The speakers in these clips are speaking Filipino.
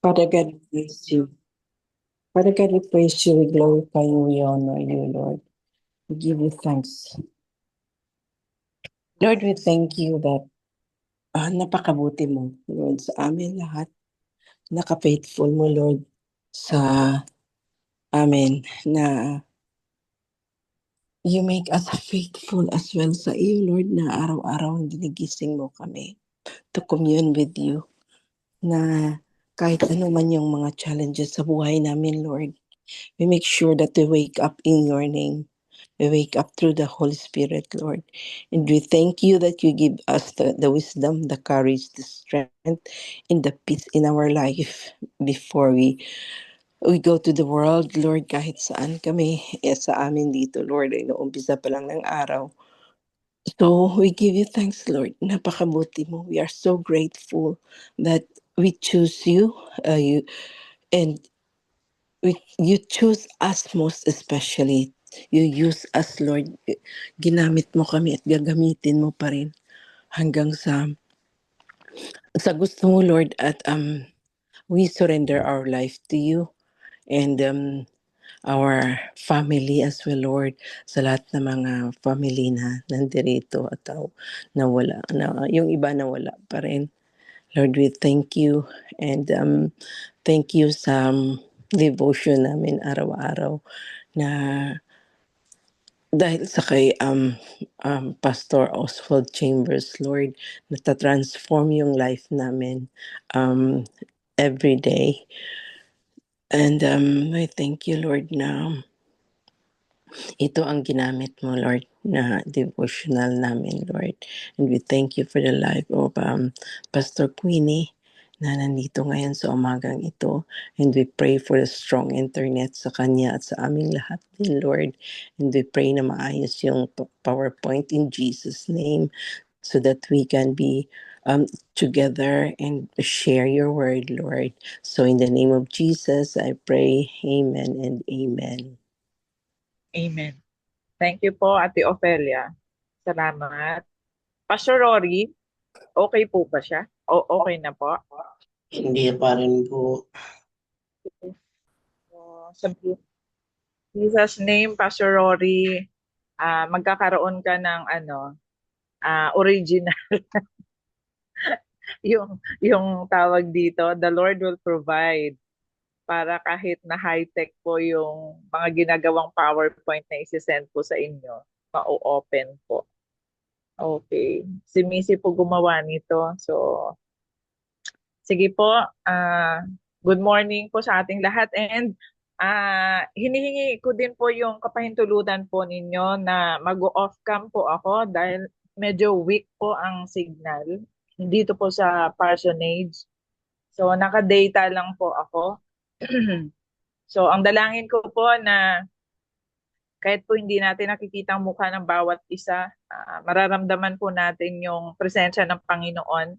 Father God, we praise you. Father God, we praise you, we glorify you, we honor you, Lord. We give you thanks. Lord, we thank you that napakabuti mo, Lord, sa amin lahat. Naka-faithful mo, Lord, sa amin na you make us faithful as well sa iyo, Lord, na araw-araw ginigising mo kami to commune with you na kahit ano man yung mga challenges sa buhay namin, Lord, we make sure that we wake up in your name. We wake up through the Holy Spirit, Lord. And we thank you that you give us the wisdom, the courage, the strength, and the peace in our life before we go to the world, Lord, kahit saan kami, sa amin dito, Lord, ay naumpisa pa lang ng araw. So we give you thanks, Lord. Napakabuti mo. We are so grateful that we choose you, and you choose us most especially. You use us, Lord. Ginamit mo kami at gagamitin mo pa rin hanggang sa gusto mo, Lord. At we surrender our life to you and our family as well, Lord. Sa lahat ng mga family na nandirito at nawala, na, yung iba nawala pa rin. Lord, we thank you and thank you sa devotion namin araw-araw na dahil sa kay Pastor Oswald Chambers, Lord, natatransform yung life namin um, every day. And I thank you, Lord, na ito ang ginamit mo, Lord, na devotional namin, Lord. And we thank you for the life of Pastor Queenie na nandito ngayon sa umagang ito. And we pray for the strong internet sa kanya at sa aming lahat din, Lord. And we pray na maayos yung PowerPoint in Jesus' name so that we can be together and share your word, Lord. So in the name of Jesus, I pray, amen and amen. Amen. Thank you po, Ate Ofelia. Salamat. Pastor Rory, okay po ba siya? Okay na po? Hindi pa rin po. So, sa Jesus' name, Pastor Rory, magkakaroon ka ng original. yung tawag dito, the Lord will provide para kahit na high-tech po yung mga ginagawang PowerPoint na isi-send po sa inyo, ma-open po. Okay. Si Missy po gumawa nito. So, sige po. Good morning po sa ating lahat. And hinihingi ko din po yung kapahintulutan po ninyo na mag-off cam po ako dahil medyo weak po ang signal dito po sa parsonage. So, naka-data lang po ako. So, ang dalangin ko po na kahit po hindi natin nakikita ang mukha ng bawat isa, mararamdaman po natin yung presensya ng Panginoon.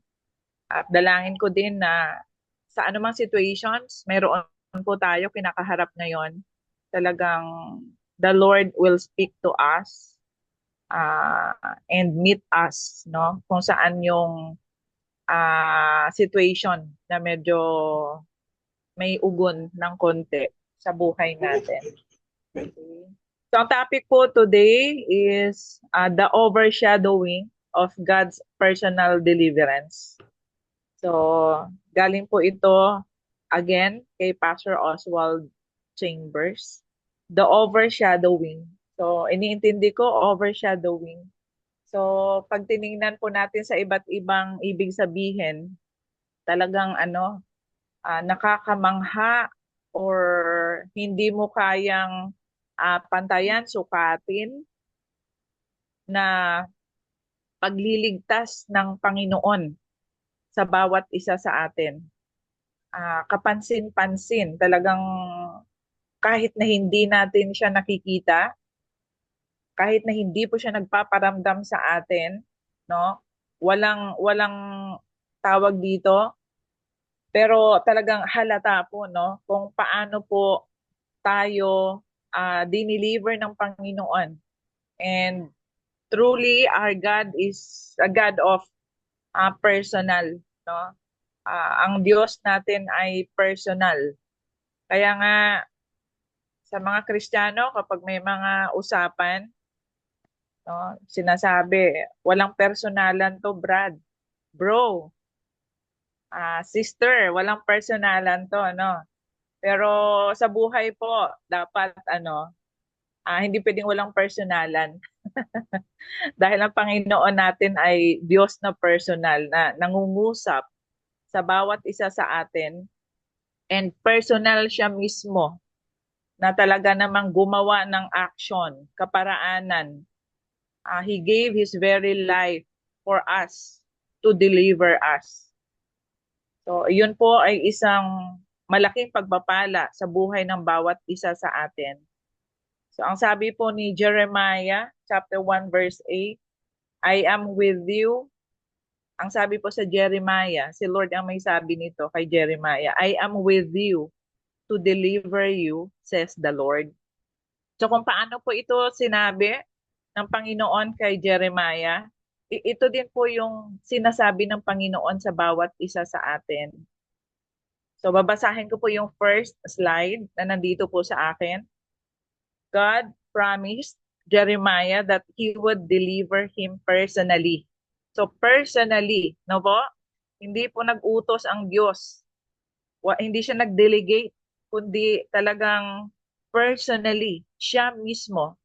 At dalangin ko din na sa anumang situations, meron po tayo kinakaharap ngayon. Talagang the Lord will speak to us and meet us, no? Kung saan yung situation na medyo may ugon ng konti sa buhay natin. Okay. So, ang topic po today is the overshadowing of God's personal deliverance. So, galing po ito again kay Pastor Oswald Chambers. The overshadowing. So, iniintindi ko, overshadowing. So, pag tiningnan po natin sa iba't ibang ibig sabihin, talagang nakakamangha or hindi mo kayang pantayan, sukatin na pagliligtas ng Panginoon sa bawat isa sa atin. Kapansin-pansin, talagang kahit na hindi natin siya nakikita, kahit na hindi po siya nagpaparamdam sa atin, no? Walang tawag dito, pero talagang halata po, no? Kung paano po tayo dineliver ng Panginoon. And truly, our God is a God of personal, no? Ang Diyos natin ay personal. Kaya nga sa mga Kristiyano, kapag may mga usapan, no, sinasabi, walang personalan to, bro, sister, walang personalan to, no? Pero sa buhay po, dapat hindi pwedeng walang personalan. Dahil ang Panginoon natin ay Diyos na personal na nangungusap sa bawat isa sa atin, and personal siya mismo na talaga namang gumawa ng action, kaparaanan. He gave His very life for us to deliver us. So, yun po ay isang malaking pagpapala sa buhay ng bawat isa sa atin. So, ang sabi po ni Jeremiah chapter 1 verse 8, I am with you. Ang sabi po sa Jeremiah, si Lord ang may sabi nito kay Jeremiah, I am with you to deliver you, says the Lord. So kung paano po ito sinabi ng Panginoon kay Jeremiah, ito din po yung sinasabi ng Panginoon sa bawat isa sa atin. So babasahin ko po yung first slide na nandito po sa akin. God promised Jeremiah that He would deliver him personally. So personally, no po? Hindi po nag-utos ang Diyos. Hindi siya nag-delegate, kundi talagang personally, siya mismo.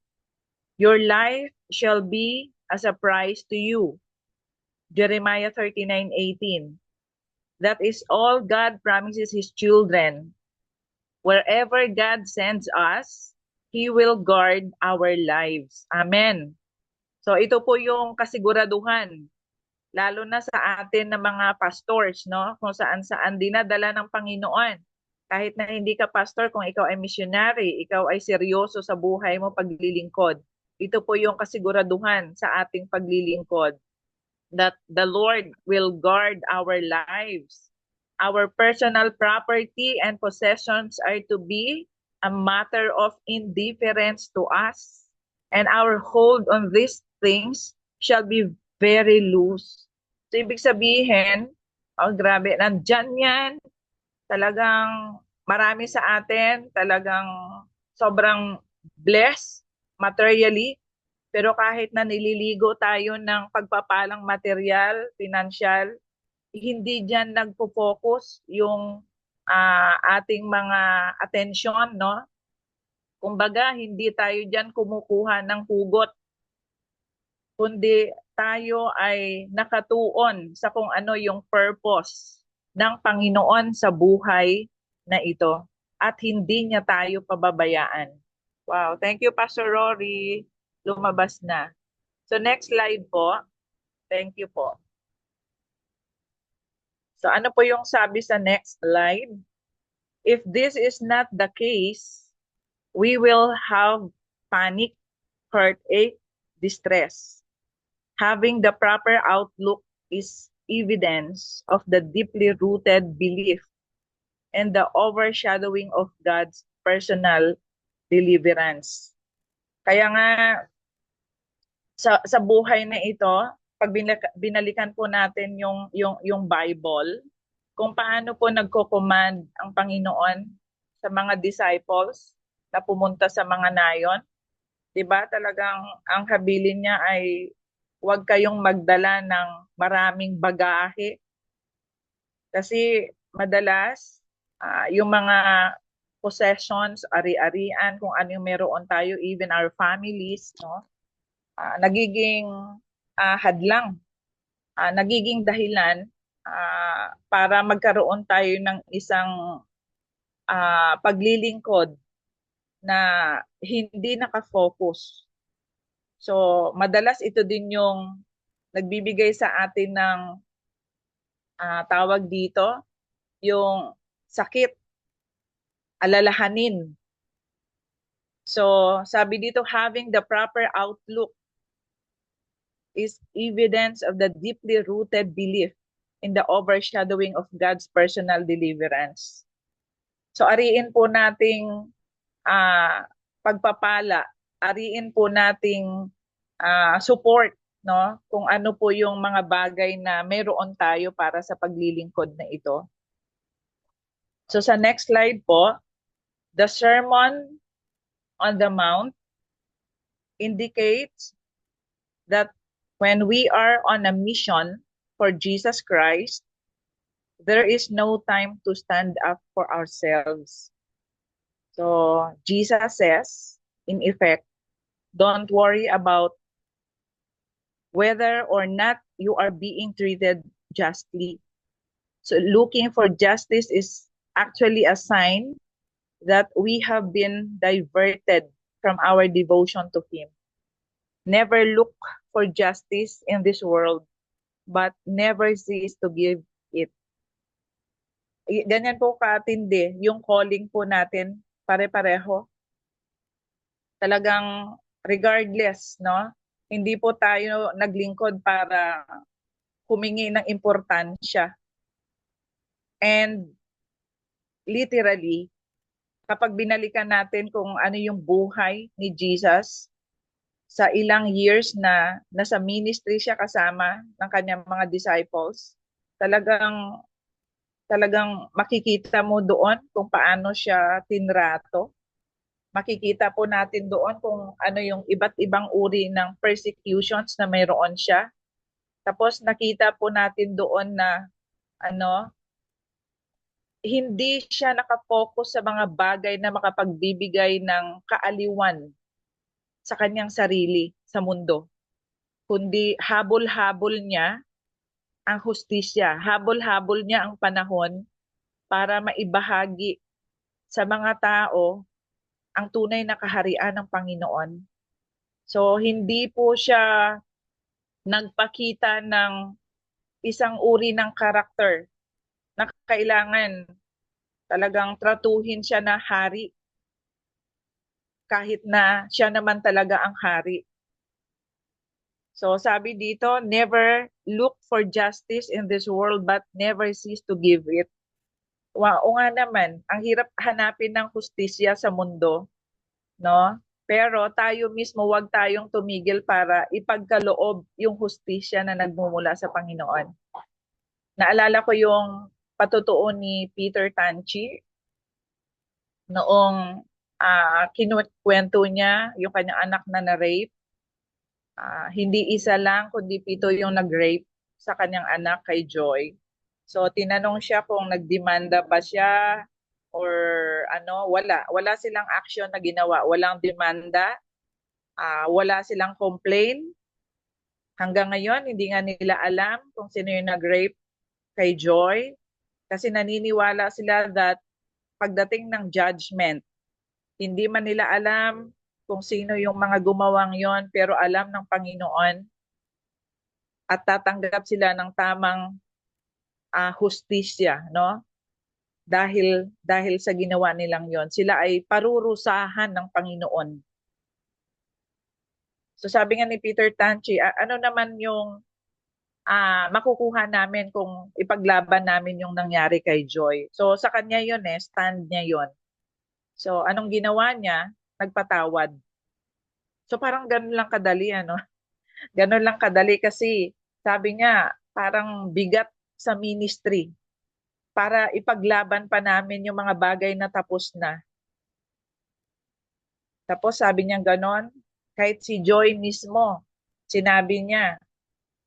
Your life shall be as a prize to you. Jeremiah 39:18. That is all God promises His children. Wherever God sends us, He will guard our lives. Amen. So ito po yung kasiguraduhan, lalo na sa atin na mga pastors, no? Kung saan-saan dinadala ng Panginoon. Kahit na hindi ka pastor, kung ikaw ay missionary, ikaw ay seryoso sa buhay mo paglilingkod. Ito po yung kasiguraduhan sa ating paglilingkod, that the Lord will guard our lives. Our personal property and possessions are to be a matter of indifference to us, and our hold on these things shall be very loose. So, ibig sabihin, grabe, nandyan yan, talagang marami sa atin, talagang sobrang blessed materially, pero kahit na nililigo tayo ng pagpapalang material, financial, hindi dyan nagpo-focus yung ating mga atensyon, no? Kumbaga, hindi tayo dyan kumukuha ng hugot, kundi tayo ay nakatuon sa kung ano yung purpose ng Panginoon sa buhay na ito. At hindi niya tayo pababayaan. Wow, thank you, Pastor Rory. Lumabas na. So next slide po. Thank you po. So ano po yung sabi sa next slide? If this is not the case, we will have panic, heartache, distress. Having the proper outlook is evidence of the deeply rooted belief and the overshadowing of God's personal deliverance. Kaya nga, sa buhay na ito, pag binalikan po natin yung Bible, kung paano po nagko-command ang Panginoon sa mga disciples na pumunta sa mga nayon, 'di ba? Talagang ang habilin niya ay huwag kayong magdala ng maraming bagahe. Kasi madalas yung mga possessions, ari-arian, kung ano yung meron tayo, even our families, no? Nagiging hadlang, nagiging dahilan para magkaroon tayo ng isang paglilingkod na hindi nakafocus. So, madalas ito din yung nagbibigay sa atin ng tawag dito, yung sakit, alalahanin. So, sabi dito, having the proper outlook is evidence of the deeply rooted belief in the overshadowing of God's personal deliverance. So, ariin po nating pagpapala, ariin po nating support no? Kung ano po yung mga bagay na mayroon tayo para sa paglilingkod na ito. So sa next slide po, the Sermon on the Mount indicates that when we are on a mission for Jesus Christ, there is no time to stand up for ourselves. So Jesus says, in effect, don't worry about whether or not you are being treated justly. So looking for justice is actually a sign that we have been diverted from our devotion to Him. Never look for justice in this world, but never cease to give it. Ganyan po katindi yung calling po natin, pare-pareho. Talagang regardless, no? Hindi po tayo naglingkod para humingi ng importansya. And literally, kapag binalikan natin kung ano yung buhay ni Jesus sa ilang years na nasa ministry siya kasama ng kanyang mga disciples, talagang makikita mo doon kung paano siya tinrato. Makikita po natin doon kung ano yung iba't ibang uri ng persecutions na mayroon siya. Tapos nakita po natin doon na hindi siya nakapokus sa mga bagay na makapagbibigay ng kaaliwan sa kanyang sarili sa mundo, kundi habol-habol niya ang hustisya, habol-habol niya ang panahon para maibahagi sa mga tao ang tunay na kaharian ng Panginoon. So hindi po siya nagpakita ng isang uri ng karakter na kailangan talagang tratuhin siya na hari kahit na siya naman talaga ang hari. So sabi dito, never look for justice in this world but never cease to give it. O nga naman, ang hirap hanapin ng hustisya sa mundo, no? Pero tayo mismo, wag tayong tumigil para ipagkaloob yung hustisya na nagmumula sa Panginoon. Naalala ko yung patutuo ni Peter Tanchi noong kinuwento niya yung kanyang anak na na-rape. Hindi isa lang, kundi 7 yung nag-rape sa kanyang anak kay Joy. So, tinanong siya kung nagdemanda pa siya or wala. Wala silang action na ginawa. Walang demanda, wala silang complaint. Hanggang ngayon, hindi nga nila alam kung sino yung nag-rape kay Joy. Kasi naniniwala sila that pagdating ng judgment, hindi man nila alam kung sino yung mga gumawang yon, pero alam ng Panginoon at tatanggap sila ng tamang hustisya, no? Dahil sa ginawa nilang yon, sila ay parurusahan ng Panginoon. So sabi nga ni Peter Tanchi, ano naman yung makukuha namin kung ipaglaban namin yung nangyari kay Joy? So sa kanya yon stand niya yon. So anong ginawa niya? Nagpatawad. So parang ganun lang kadali, Ganun lang kadali kasi sabi niya parang bigat sa ministry para ipaglaban pa namin yung mga bagay na tapos na. Tapos sabi niya ganon, kahit si Joy mismo, sinabi niya,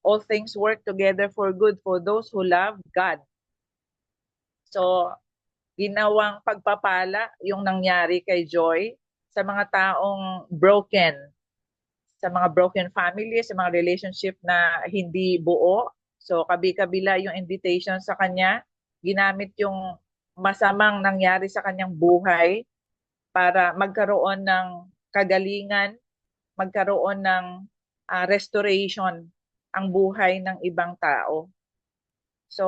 all things work together for good for those who love God. So, ginawang pagpapala yung nangyari kay Joy sa mga taong broken, sa mga broken families, sa mga relationship na hindi buo. So, kabi-kabila yung invitation sa kanya, ginamit yung masamang nangyari sa kanyang buhay para magkaroon ng kagalingan, magkaroon ng restoration ang buhay ng ibang tao. So,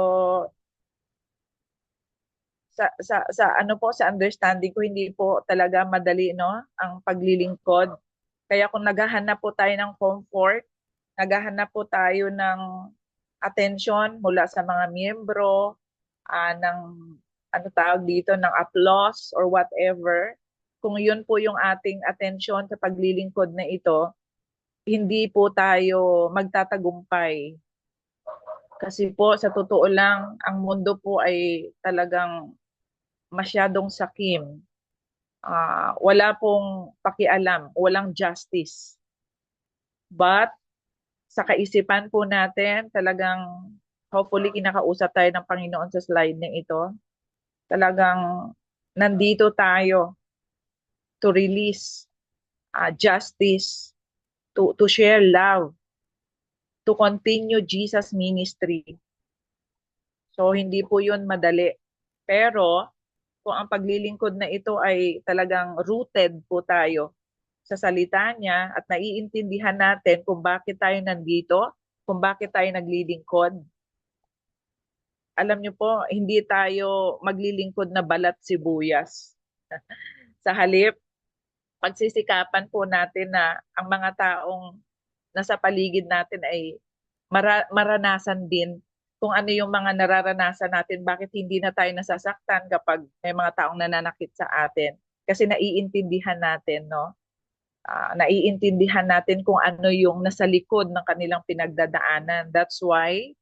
sa understanding ko, hindi po talaga madali, no, ang paglilingkod. Kaya kung naghahanap po tayo ng comfort, naghahanap po tayo ng attention mula sa mga miyembro, ng tawag dito, ng applause or whatever, kung yun po yung ating attention sa paglilingkod na ito, hindi po tayo magtatagumpay. Kasi po, sa totoo lang, ang mundo po ay talagang masyadong sakim. Wala pong pakialam, walang justice. But sa kaisipan po natin, talagang hopefully kinakausap tayo ng Panginoon sa slide na ito. Talagang nandito tayo to release justice, to share love, to continue Jesus ministry. So hindi po yun madali. Pero kung ang paglilingkod na ito ay talagang rooted po tayo sa salita niya at naiintindihan natin kung bakit tayo nandito, kung bakit tayo naglilingkod. Alam niyo po, hindi tayo maglilingkod na balat sibuyas. Sa halip, pagsisikapan po natin na ang mga taong nasa paligid natin ay maranasan din kung ano yung mga nararanasan natin, bakit hindi na tayo nasasaktan kapag may mga taong nananakit sa atin. Kasi naiintindihan natin, no? Naiintindihan natin kung ano yung nasa likod ng kanilang pinagdadaanan. That's why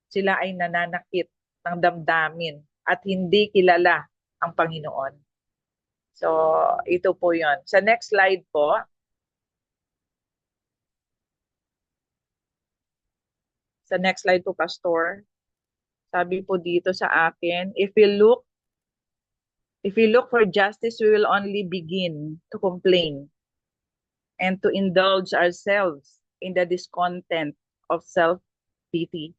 sila ay nananakit ng damdamin at hindi kilala ang Panginoon. So, ito po yon. Sa next slide po, Pastor, sabi po dito sa akin, if we look for justice, we will only begin to complain and to indulge ourselves in the discontent of self-pity.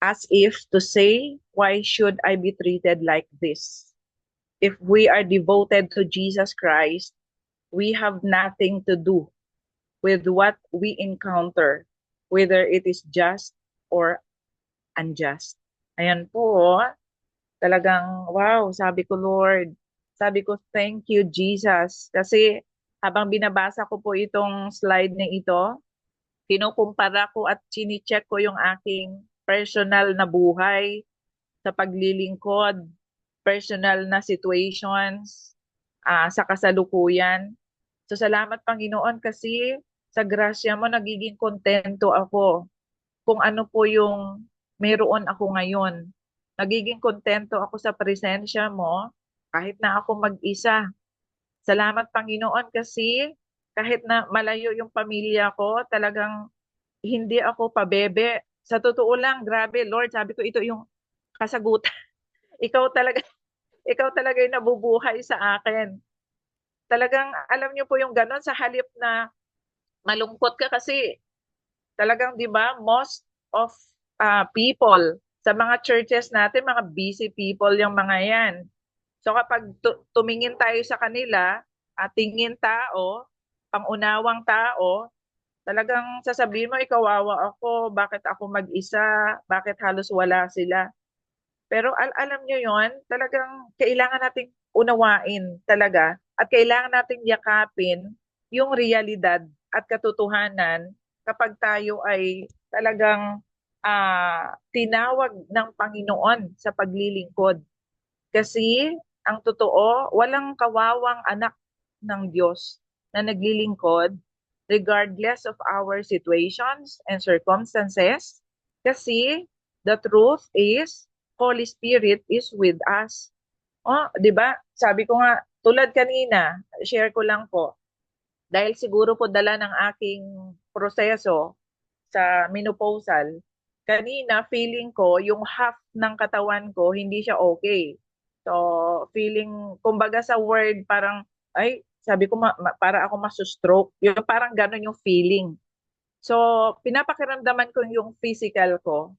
As if to say, why should I be treated like this? If we are devoted to Jesus Christ, we have nothing to do with what we encounter, whether it is just or unjust. Ayan po, talagang, wow, sabi ko, Lord, sabi ko, thank you, Jesus. Kasi habang binabasa ko po itong slide na ito, kinukumpara ko at chine-check ko yung aking personal na buhay sa paglilingkod, personal na situations, sa kasalukuyan. So salamat Panginoon kasi sa grasya mo nagiging kontento ako kung ano po yung meron ako ngayon. Nagiging kontento ako sa presensya mo kahit na ako mag-isa. Salamat Panginoon kasi kahit na malayo yung pamilya ko, talagang hindi ako pabebe. Sa totoo lang, grabe Lord, sabi ko ito yung kasagutan. Ikaw talaga, ikaw talaga yung nabubuhay sa akin. Talagang alam niyo po yung ganon sa halip na malungkot ka kasi talagang 'di ba most of people sa mga churches natin mga busy people yung mga yan. So kapag tumingin tayo sa kanila, tingin tao, pangunawang tao, talagang sasabihin mo ikawawa ako, bakit ako mag-isa, bakit halos wala sila. Pero alam nyo yon, talagang kailangan nating unawain talaga at kailangan nating yakapin yung realidad at katotohanan kapag tayo ay talagang tinawag ng Panginoon sa paglilingkod. Kasi ang totoo, walang kawawang anak ng Diyos na naglilingkod regardless of our situations and circumstances. Kasi the truth is, Holy Spirit is with us. Oh, 'di ba? Sabi ko nga, tulad kanina, share ko lang po. Dahil siguro po dala ng aking proseso sa menopausal, kanina feeling ko yung half ng katawan ko hindi siya okay. So, feeling, kumbaga sa word, parang, ay, sabi ko, para ako masustroke. Yung parang gano'n yung feeling. So, pinapakiramdaman ko yung physical ko.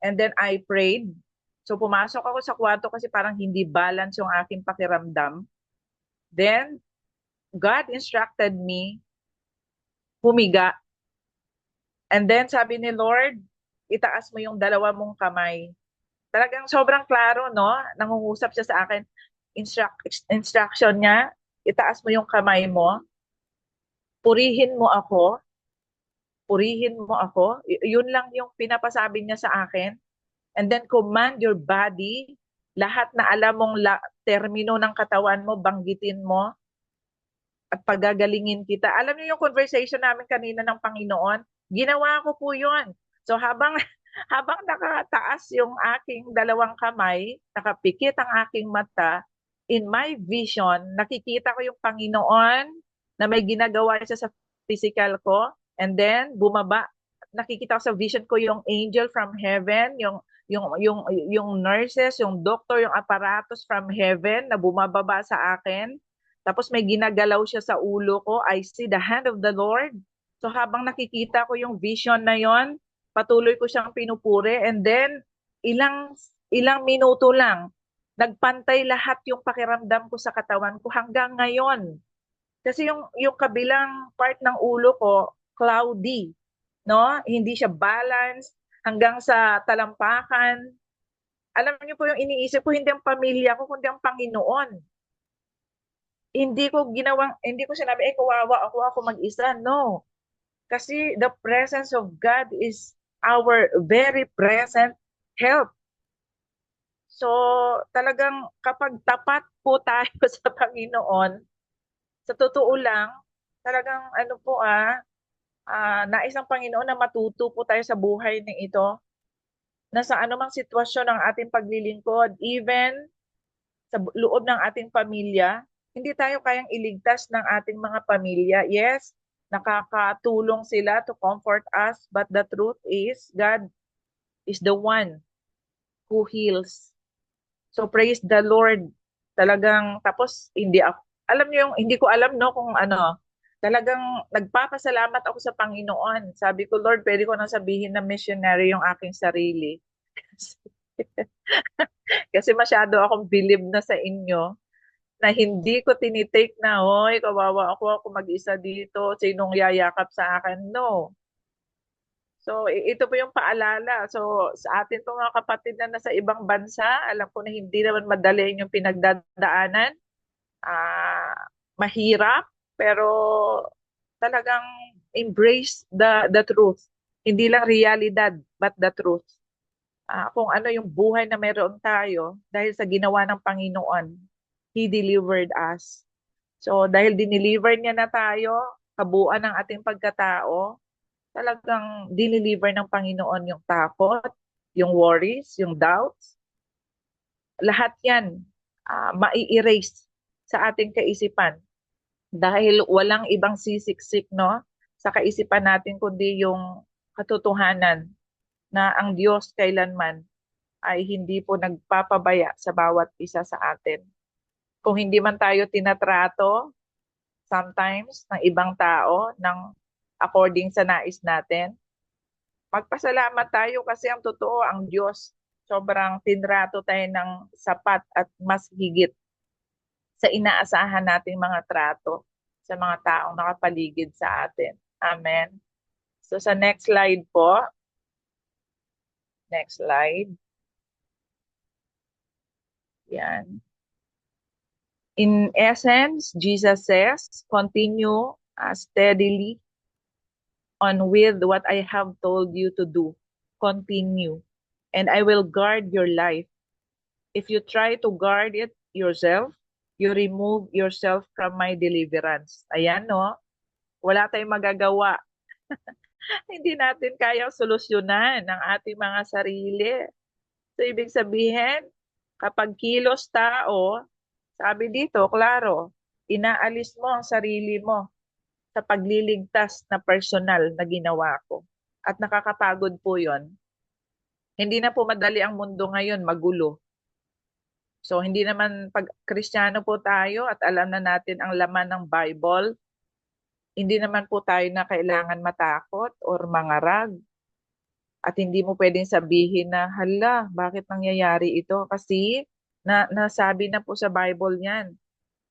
And then I prayed. So, pumasok ako sa kwarto kasi parang hindi balance yung aking pakiramdam. Then, God instructed me humiga. And then, sabi ni Lord, itaas mo yung dalawa mong kamay. Talagang sobrang klaro, no? Nangungusap siya sa akin. Instruction niya, itaas mo yung kamay mo, purihin mo ako, purihin mo ako. Yun lang yung pinapasabi niya sa akin. And then command your body, lahat na alam mong termino ng katawan mo, banggitin mo. at pagagalingin kita. Alam niyo yung conversation namin kanina ng Panginoon, ginawa ko po yun. So habang habang nakataas yung aking dalawang kamay, nakapikit ang aking mata, in my vision, nakikita ko yung Panginoon na may ginagawa siya sa physical ko, and then bumaba, nakikita ko sa vision ko yung angel from heaven, yung nurses, yung doctor, yung apparatus from heaven na bumababa sa akin. Tapos may ginagalaw siya sa ulo ko. I see the hand of the Lord. So habang nakikita ko yung vision na yon, patuloy ko siyang pinupuri, and then ilang ilang minuto lang nagpantay lahat yung pakiramdam ko sa katawan ko hanggang ngayon. Kasi yung kabilang part ng ulo ko cloudy, no? Hindi siya balanced hanggang sa talampakan. Alam niyo po yung iniisip ko, hindi ang pamilya ko kundi ang Panginoon. Hindi ko sinabi, kawawa ako mag-isa. No. Kasi the presence of God is our very present help. So, talagang kapag tapat po tayo sa Panginoon, sa totoo lang, talagang nais ng Panginoon na matuto po tayo sa buhay ng ito, na sa anumang sitwasyon ng ating paglilingkod, even sa loob ng ating pamilya, hindi tayo kayang iligtas ng ating mga pamilya. Yes, nakakatulong sila to comfort us, but the truth is, God is the one who heals. So praise the Lord. Talagang, tapos, alam niyo yung, hindi ko alam, no, kung ano, talagang nagpapasalamat ako sa Panginoon. Sabi ko, Lord, pwede ko nang sabihin na missionary yung aking sarili. Kasi masyado akong believe na sa inyo, na hindi ko tinitake na, hoy, kawawa ako mag-isa dito, sinong yayakap sa akin? No. So, ito po yung paalala. So, sa atin po mga kapatid na nasa ibang bansa, alam ko na hindi naman madali yung pinagdadaanan. Mahirap, pero talagang embrace the truth. Hindi lang realidad, but the truth. Kung ano yung buhay na meron tayo dahil sa ginawa ng Panginoon. He delivered us. So dahil dineliver niya na tayo, kabuuan ng ating pagkatao, talagang dineliver ng Panginoon yung takot, yung worries, yung doubts. Lahat yan mai-erase sa ating kaisipan dahil walang ibang sisiksik, no, sa kaisipan natin kundi yung katotohanan na ang Diyos kailanman ay hindi po nagpapabaya sa bawat isa sa atin. Kung hindi man tayo tinatrato sometimes ng ibang tao ng according sa nais natin, magpasalamat tayo kasi ang totoo, ang Diyos, sobrang tinrato tayo ng sapat at mas higit sa inaasahan nating mga trato sa mga taong nakapaligid sa atin. Amen. So sa next slide po. Next slide. Yan. In essence, Jesus says, continue steadily on with what I have told you to do. Continue. And I will guard your life. If you try to guard it yourself, you remove yourself from my deliverance. Ayan, no? Wala tayong magagawa. Hindi natin kayang solusyonan ang ating mga sarili. So, ibig sabihin, kapag kilos tao, sabi dito, klaro, inaalis mo ang sarili mo sa pagliligtas na personal na ginawa ko. At nakakapagod po yon. Hindi na po madali ang mundo ngayon, magulo. So, hindi naman pag Kristiyano po tayo at alam na natin ang laman ng Bible, hindi naman po tayo na kailangan matakot or mangarag. At hindi mo pwedeng sabihin na, hala, bakit nangyayari ito? Kasi nasabi na po sa Bible yan.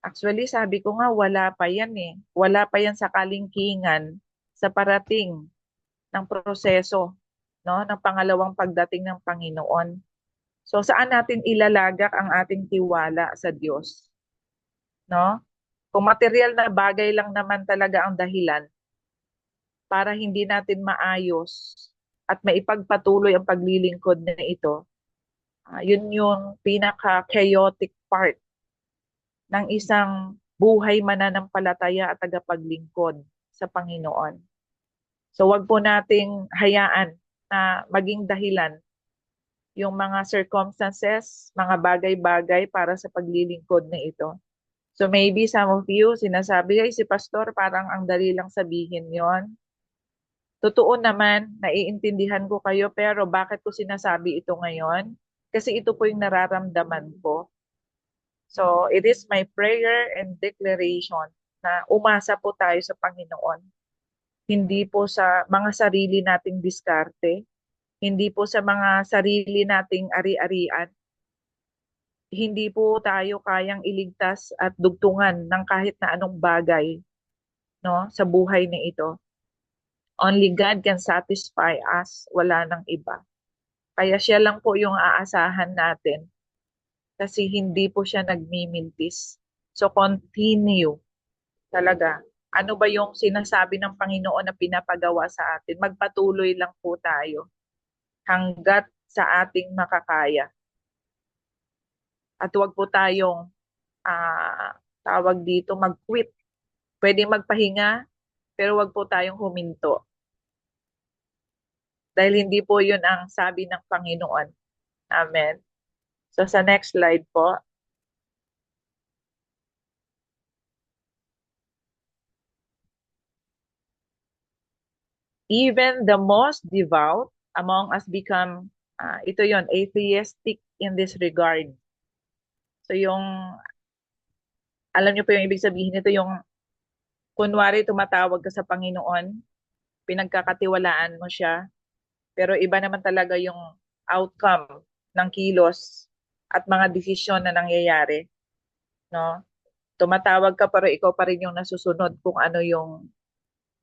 Actually, sabi ko nga, wala pa yan eh. Wala pa yan sa kalingkingan sa parating ng proseso, no, ng pangalawang pagdating ng Panginoon. So, saan natin ilalagak ang ating tiwala sa Diyos? No? Kung material na bagay lang naman talaga ang dahilan para hindi natin maayos at maipagpatuloy ang paglilingkod na ito, yun yung pinaka-chaotic part ng isang buhay mananampalataya at tagapaglingkod sa Panginoon. So wag po nating hayaan na maging dahilan yung mga circumstances, mga bagay-bagay para sa paglilingkod na ito. So maybe some of you sinasabi, ay si pastor parang ang dali lang sabihin yon. Totoo naman, naiintindihan ko kayo, pero bakit ko sinasabi ito ngayon? Kasi ito po yung nararamdaman ko. So it is my prayer and declaration na umasa po tayo sa Panginoon. Hindi po sa mga sarili nating diskarte, hindi po sa mga sarili nating ari-arian. Hindi po tayo kayang iligtas at dugtungan ng kahit na anong bagay, no, sa buhay na ito. Only God can satisfy us, wala nang iba. Kaya siya lang po yung aasahan natin kasi hindi po siya nagmimintis. So continue talaga. Ano ba yung sinasabi ng Panginoon na pinapagawa sa atin? Magpatuloy lang po tayo hanggat sa ating makakaya. At huwag po tayong tawag dito mag-quit. Pwede magpahinga, pero huwag po tayong huminto. Dahil hindi po yun ang sabi ng Panginoon. Amen. So sa next slide po. Even the most devout among us become, ito yon, atheistic in this regard. So yung, alam niyo po yung ibig sabihin nito, yung kunwari tumatawag ka sa Panginoon, pinagkakatiwalaan mo siya, pero iba naman talaga yung outcome ng kilos at mga desisyon na nangyayari. No? Tumatawag ka pero ikaw pa rin yung nasusunod kung ano yung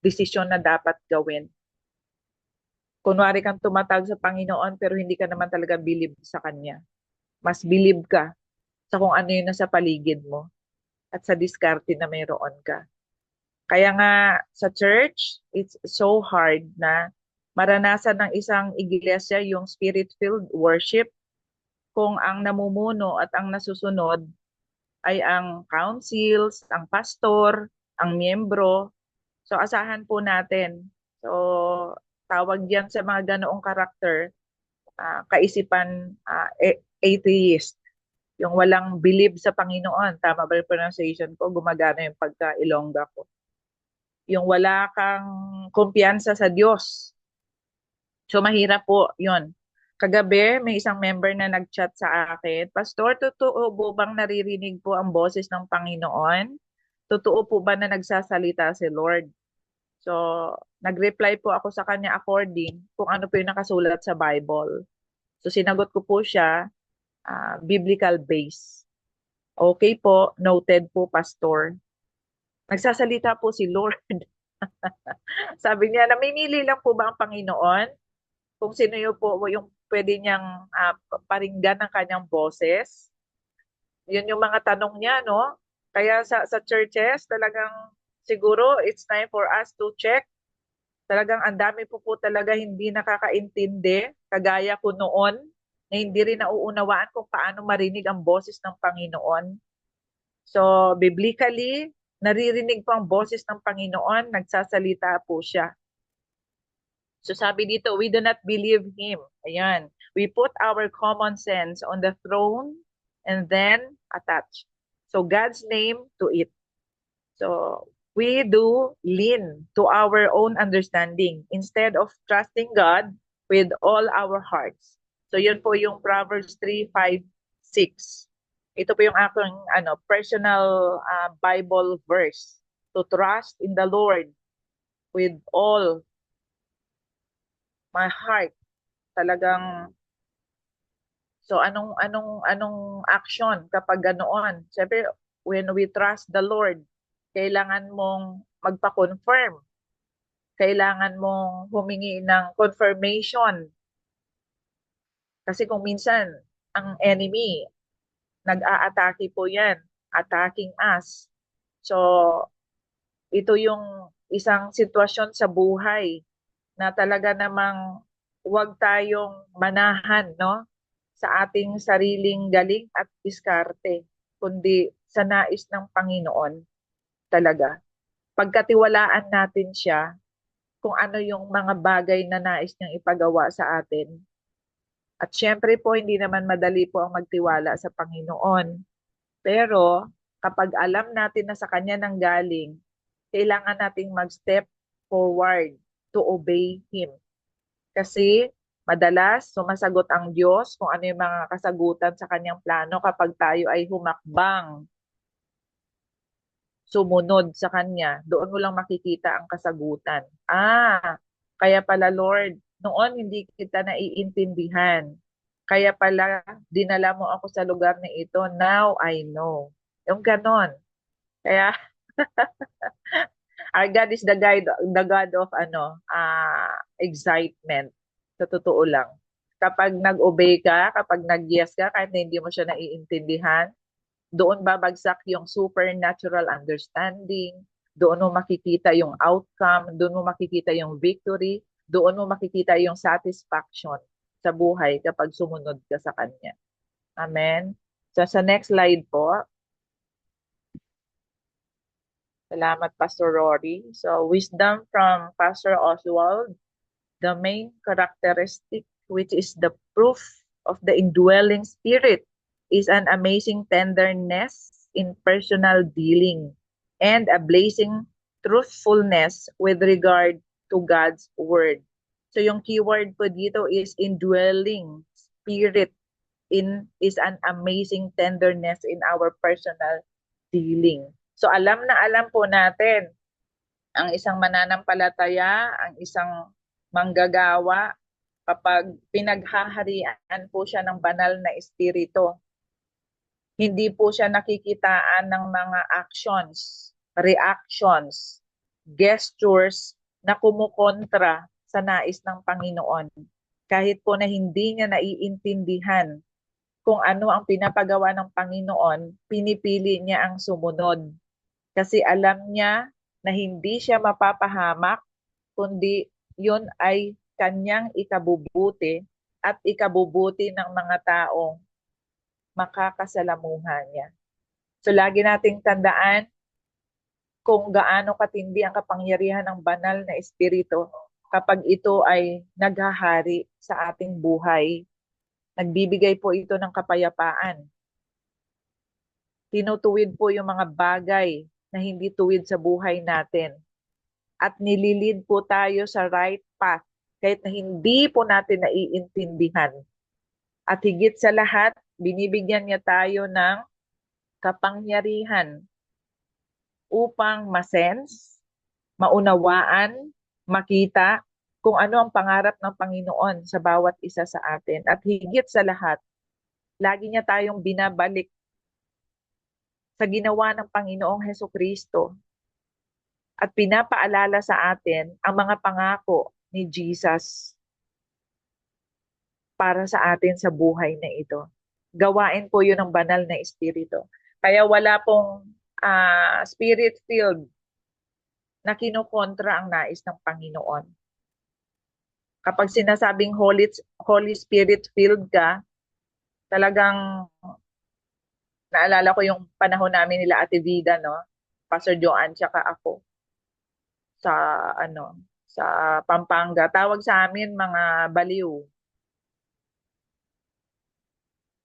desisyon na dapat gawin. Kunwari kang tumatawag sa Panginoon pero hindi ka naman talaga believe sa Kanya. Mas believe ka sa kung ano yung nasa paligid mo at sa diskarte na mayroon ka. Kaya nga sa church, it's so hard na maranasan ng isang iglesia yung spirit-filled worship kung ang namumuno at ang nasusunod ay ang councils, ang pastor, ang miyembro. So asahan po natin. So tawag yan sa mga ganoong karakter, kaisipan atheist. Yung walang believe sa Panginoon. Tama ba yung pronunciation ko? Gumagana yung pagka-Ilongga ko. Yung wala kang kumpiyansa sa Diyos. So mahirap po yun. Kagabi, may isang member na nag-chat sa akin, Pastor, totoo po bang naririnig po ang boses ng Panginoon? Totoo po ba na nagsasalita si Lord? So, nag-reply po ako sa kanya according kung ano po yung nakasulat sa Bible. So, sinagot ko po siya, biblical base. Okay po, noted po, Pastor. Nagsasalita po si Lord. Sabi niya, namimili lang po ba ang Panginoon? Kung sino yung po yung pwede niyang paringgan ng kanyang boses? Yun yung mga tanong niya, no? Kaya sa churches, talagang siguro it's time for us to check. Talagang ang dami po talaga hindi nakakaintindi, kagaya ko noon, na hindi rin nauunawaan kung paano marinig ang boses ng Panginoon. So, biblically, naririnig po ang boses ng Panginoon, nagsasalita po siya. So sabi dito, we do not believe Him. Ayan. We put our common sense on the throne and then attach. So God's name to it. So we do lean to our own understanding instead of trusting God with all our hearts. So yun po yung Proverbs 3:5, 6. Ito po yung aking personal Bible verse. To trust in the Lord with all my heart. Talagang, so anong action kapag ganoon? Siyempre, when we trust the Lord, kailangan mong magpa-confirm. Kailangan mong humingi ng confirmation. Kasi kung minsan, ang enemy, nag-a-atake po yan, attacking us. So, ito yung isang sitwasyon sa buhay na talaga namang huwag tayong manahan, no? Sa ating sariling galing at diskarte, kundi sa nais ng Panginoon talaga. Pagkatiwalaan natin siya kung ano yung mga bagay na nais niyang ipagawa sa atin. At syempre po, hindi naman madali po ang magtiwala sa Panginoon. Pero kapag alam natin na sa Kanya nang galing, kailangan nating mag-step forward to obey Him. Kasi madalas sumasagot ang Diyos kung ano yung mga kasagutan sa Kanyang plano kapag tayo ay humakbang, sumunod sa Kanya. Doon mo lang makikita ang kasagutan. Kaya pala Lord, noon hindi kita naiintindihan. Kaya pala dinala mo ako sa lugar na ito. Now I know. Yung ganon. Kaya our God is the God of excitement. Sa totoo lang. Kapag nag-obey ka, kapag nag-yes ka, kahit na hindi mo siya naiintindihan, doon babagsak yung supernatural understanding, doon mo makikita yung outcome, doon mo makikita yung victory, doon mo makikita yung satisfaction sa buhay kapag sumunod ka sa Kanya. Amen? So sa next slide po, salamat Pastor Rory. So wisdom from Pastor Oswald, the main characteristic which is the proof of the indwelling spirit is an amazing tenderness in personal dealing and a blazing truthfulness with regard to God's word. So yung keyword po dito is indwelling spirit is an amazing tenderness in our personal dealing. So alam na alam po natin ang isang mananampalataya, ang isang manggagawa, kapag pinaghaharian po siya ng banal na espiritu, hindi po siya nakikitaan ng mga actions, reactions, gestures na kumukontra sa nais ng Panginoon. Kahit po na hindi niya naiintindihan kung ano ang pinapagawa ng Panginoon, pinipili niya ang sumunod. Kasi alam niya na hindi siya mapapahamak, kundi yun ay kanyang ikabubuti at ikabubuti ng mga taong makakasalamuhan niya. So lagi nating tandaan kung gaano katindi ang kapangyarihan ng banal na espiritu kapag ito ay naghahari sa ating buhay. Nagbibigay po ito ng kapayapaan. Tinutuwid po yung mga bagay na hindi tuwid sa buhay natin. At nililid po tayo sa right path kahit na hindi po natin naiintindihan. At higit sa lahat, binibigyan niya tayo ng kapangyarihan upang masense, maunawaan, makita kung ano ang pangarap ng Panginoon sa bawat isa sa atin. At higit sa lahat, lagi niya tayong binabalik sa ginawa ng Panginoong Hesukristo at pinapaalala sa atin ang mga pangako ni Jesus para sa atin sa buhay na ito. Gawain po yun ng banal na espiritu. Kaya wala pong spirit-filled na kinukontra ang nais ng Panginoon. Kapag sinasabing Holy Spirit-filled ka, talagang naalala ko yung panahon namin nila Ate Vida, no? Pastor Joanne, tsaka ako sa sa Pampanga. Tawag sa amin mga baliw.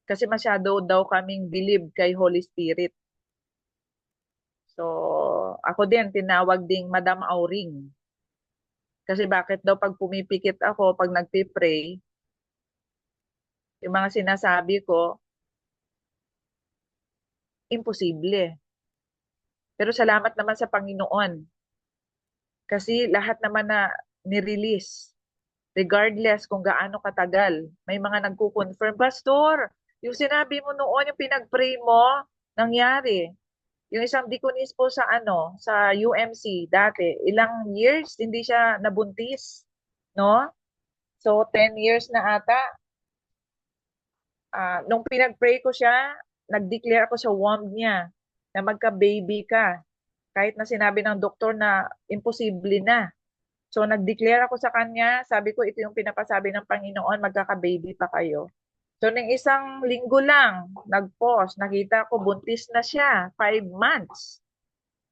Kasi masyado daw kaming believe kay Holy Spirit. So, ako din tinawag ding Madam Auring. Kasi bakit daw pag pumipikit ako, pag nagpipray, yung mga sinasabi ko, imposible. Pero salamat naman sa Panginoon. Kasi lahat naman na nirelease, regardless kung gaano katagal, may mga nagko-confirm, Pastor, yung sinabi mo noon, yung pinag-pray mo, nangyari. Yung isang deaconess po sa sa UMC dati, ilang years hindi siya nabuntis, no? So 10 years na ata. Nung pinag-pray ko siya, nag-declare ako sa womb niya na magka-baby ka. Kahit na sinabi ng doktor na imposible na. So nag-declare ako sa kanya, sabi ko ito yung pinapasabi ng Panginoon, magkaka-baby pa kayo. So, ng isang linggo lang, nag-post, nakita ko buntis na siya, 5 months.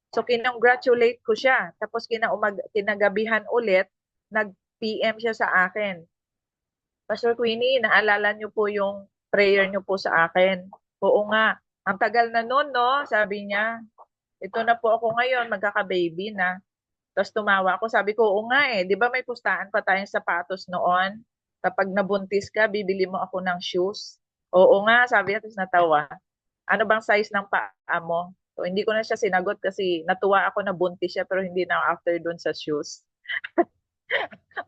So, kinongratulate ko siya. Tapos, kinagabihan ulit, nag-PM siya sa akin. Pastor Queenie, naalala niyo po yung prayer niyo po sa akin. Oo nga, ang tagal na noon, no? Sabi niya, ito na po ako ngayon, magkaka-baby na. Tapos tumawa ako, sabi ko, oo nga eh, di ba may pustahan pa tayong sapatos noon? Kapag nabuntis ka, bibili mo ako ng shoes. Oo nga, sabi niya, tapos natawa. Ano bang size ng paa mo? So, hindi ko na siya sinagot kasi natuwa ako na buntis siya pero hindi na after dun sa shoes.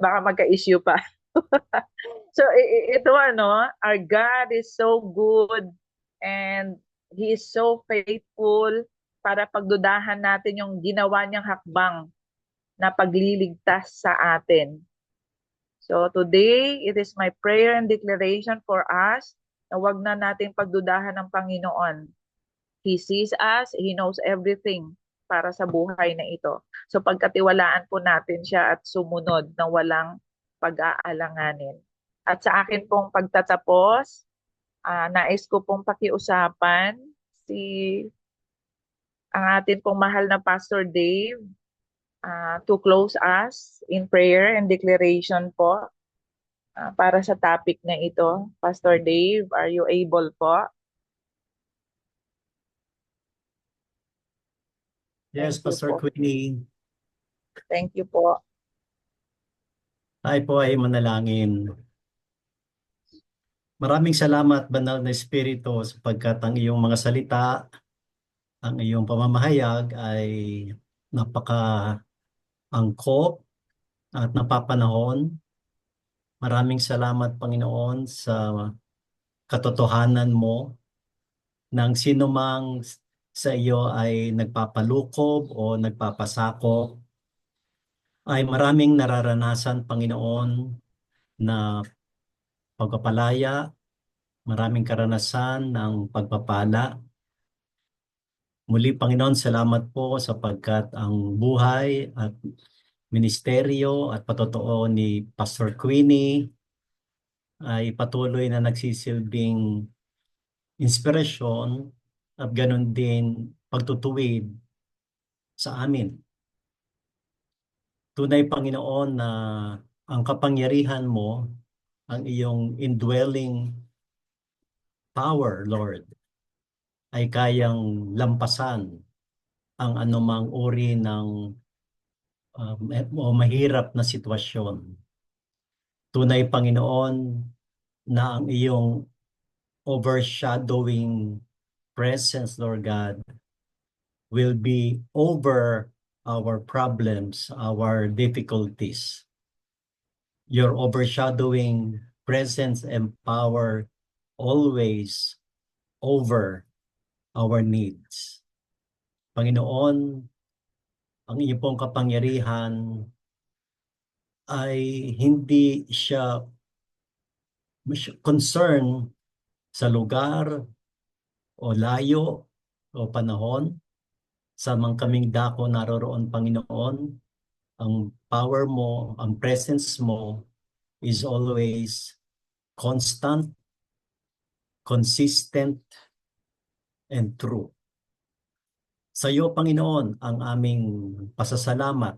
Baka magka-issue pa. So, ito ano, our God is so good and He is so faithful para pagdudahan natin yung ginawa niyang hakbang na pagliligtas sa atin. So today, it is my prayer and declaration for us na wag na nating pagdudahan ng Panginoon. He sees us, He knows everything para sa buhay na ito. So pagkatiwalaan po natin siya at sumunod na walang pag-aalanganin. At sa akin pong pagtatapos, nais ko pong pakiusapan si ang atin pong mahal na Pastor Dave to close us in prayer and declaration po para sa topic na ito. Pastor Dave, are you able po? Yes, Thank you Pastor po. Queenie. Thank you po. Tayo po ay manalangin. Maraming salamat, Banal na Espiritu, sapagkat ang iyong mga salita, ang iyong pamamahayag ay napaka-angkop at napapanahon. Maraming salamat, Panginoon, sa katotohanan mo ng sinumang sa iyo ay nagpapalukob o nagpapasakop ay maraming nararanasan, Panginoon, na pagpapalaya, maraming karanasan ng pagpapala. Muli, Panginoon, salamat po sapagkat ang buhay at ministeryo at patotoo ni Pastor Queenie ay patuloy na nagsisilbing inspirasyon at ganun din pagtutuwid sa amin. Tunay, Panginoon, na ang kapangyarihan mo, ang iyong indwelling power, Lord, ay kayang lampasan ang anumang uri ng o mahirap na sitwasyon. Tunay, Panginoon, na ang iyong overshadowing presence, Lord God, will be over our problems, our difficulties. Your overshadowing presence and power always over our needs. Panginoon, ang iyong pong kapangyarihan ay hindi siya concern sa lugar o layo o panahon. Samang kaming dako naroroon, Panginoon, ang power mo, ang presence mo is always constant, consistent, and true. Sa iyo, Panginoon, ang aming pasasalamat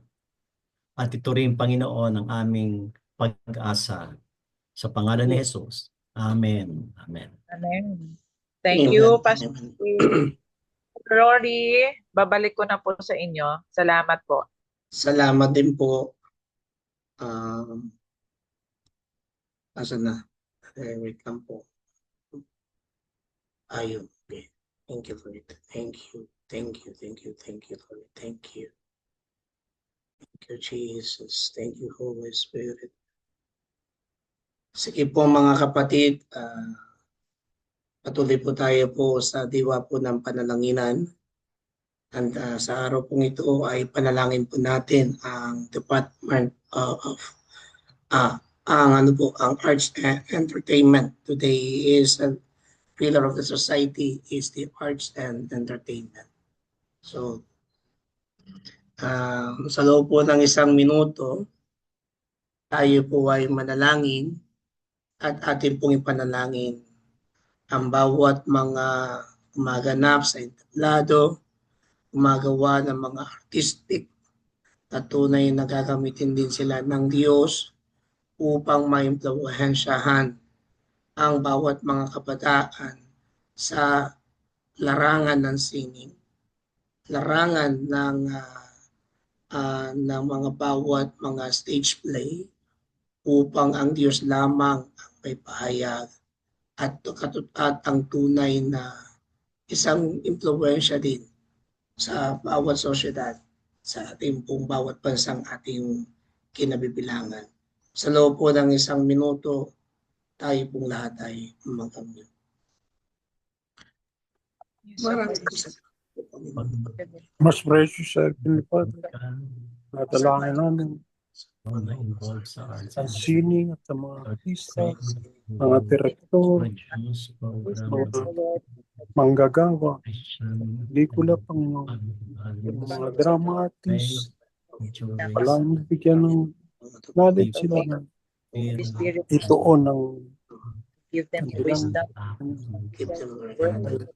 at ito rin, Panginoon, ang aming pag-asa. Sa pangalan ni Jesus. Amen. Amen. Amen. Thank you, Amen. Pastor Rory. Babalik ko na po sa inyo. Salamat po. Salamat din po. Asan na? Wait lang po. Ayun. Okay. Thank you for it. Thank you. Thank you. Thank you. Thank you, Lord. Thank you. Thank you, Jesus. Thank you, Holy Spirit. Sige po mga kapatid, patuloy po tayo po sa diwa po ng panalanginan. And sa araw pong ito ay panalangin po natin ang Department of ang Arts and Entertainment. Today is a pillar of the society is the arts and entertainment. So, sa loob po ng 1 minuto, tayo po ay manalangin at atin pong ipanalangin ang bawat mga gumaganap sa entablado, gumagawa ng mga artistic na tunay na gagamitin din sila ng Diyos upang maimpluwensyahan ang bawat mga kabataan sa larangan ng sining, larangan ng mga bawat mga stage play upang ang Diyos lamang ang may pahayag at ang tunay na isang impluwensya din sa bawat sosyedad, sa ating pong bawat bansang ating kinabibilangan. Sa loob po ng 1 minuto, tayo pong lahat ay mag-amute. Maraming salamat po, Panginoon. Most precious Heavenly Father, nadalangin namin na-involved sa arts ang and sining at ang mga artista, mga direktor, produce mga programs, manggagawa, Christian, pelikula, Panginoon, yung mga drama artists, during walang bigyan ng knowledge sila na Holy Spirit, ituon ng give them Bilang- wisdom. Keep them, Lord.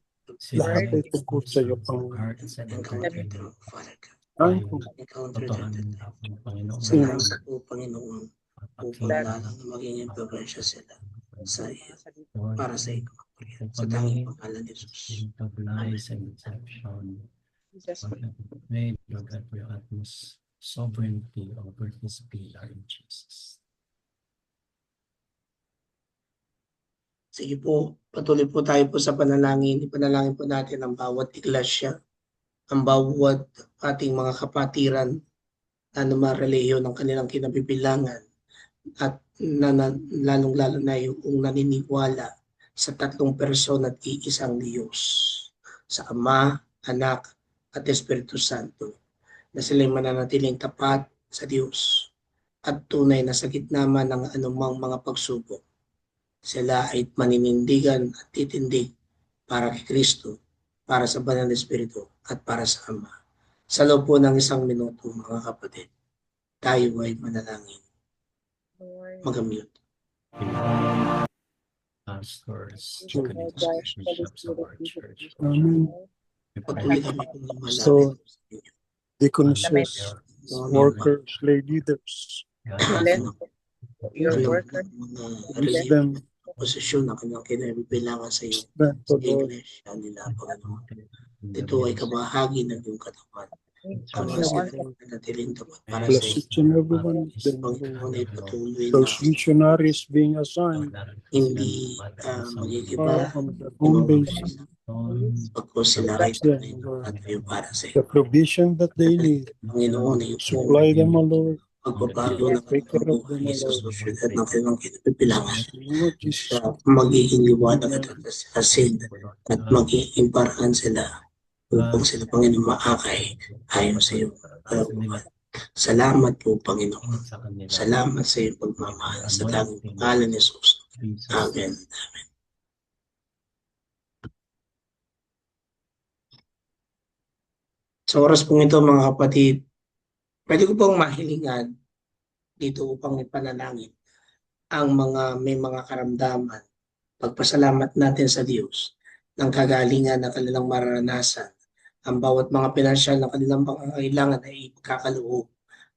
lahat ay tungkol sa iyo, Panginoon. arts and Encounter entertainment. them, Father God. Thank you. Encounter them Totohanan today. ng Panginoon. Salamat po, Panginoon, upang That- lalang maging impluwensya sila sa iyo, Lord, para sa ikaw. kung Sa tanging pangalan ni Jesus. of lies and deception, Jesus, may Lord God for your utmost sovereignty over His pillar in Jesus. Sige po, patuloy po tayo po sa panalangin. Ipanalangin po natin ang bawat iglesia, ang bawat ating mga kapatiran na numareleyo ng kanilang kinabibilangan at lalong-lalo na yung naniniwala sa tatlong person at iisang Diyos, sa Ama, Anak, at Espiritu Santo, na sila'y mananatiling tapat sa Diyos at tunay na sa gitna man ng anumang mga pagsubok. Sila ay maninindigan at titindig para kay Kristo, para sa Banal na Espiritu, at para sa Ama. Sa loob po ng 1 minuto, mga kapatid, tayo ay manalangin. Lord, Mag-mute. Pastors, Sure. bishops of our church. Amen. We Patuloy pray kami kung So, deaconesses, your workers, lay leaders, bless your workers, give them posisyon na kanyang kinabibilangan sa iyo. strength, Sa O Lord. iglesia nila, Panginoon. Ito ay kabahagi ng iyong katawan. Ama, sila Panginoon, ay natiling tapat para sa Bless iyo. each and every one of them, Panginoon ay patuloy na those missionaries being assigned hindi magigiba. on their home base, Pagkos sila ay tunay na at iyo para sa iyo. the provision that they need. Panginoon ay Supply them, O Lord. pagbabago ng Take care of buhay them, sa O Lord. sosyedad ng kanilang kinabibilangan. In the name of Jesus. Sa magiging liwanag at asin at magiging paraan sila upang sila, Panginoon, maakay ayon sa iyong kalooban. Salamat po, Panginoon. Salamat sa iyong pagmamahal. Sa tanging pangalan ni Jesus. Amen. Amen. Sa oras pong ito, mga kapatid, pwede ko pong mahilingan dito upang ipanalangin ang may mga karamdaman. Pagpasalamat natin sa Diyos ng kagalingan na kanilang mararanasan. Ang bawat mga pinansyal na kanilang pangangailangan ay ipagkakaloob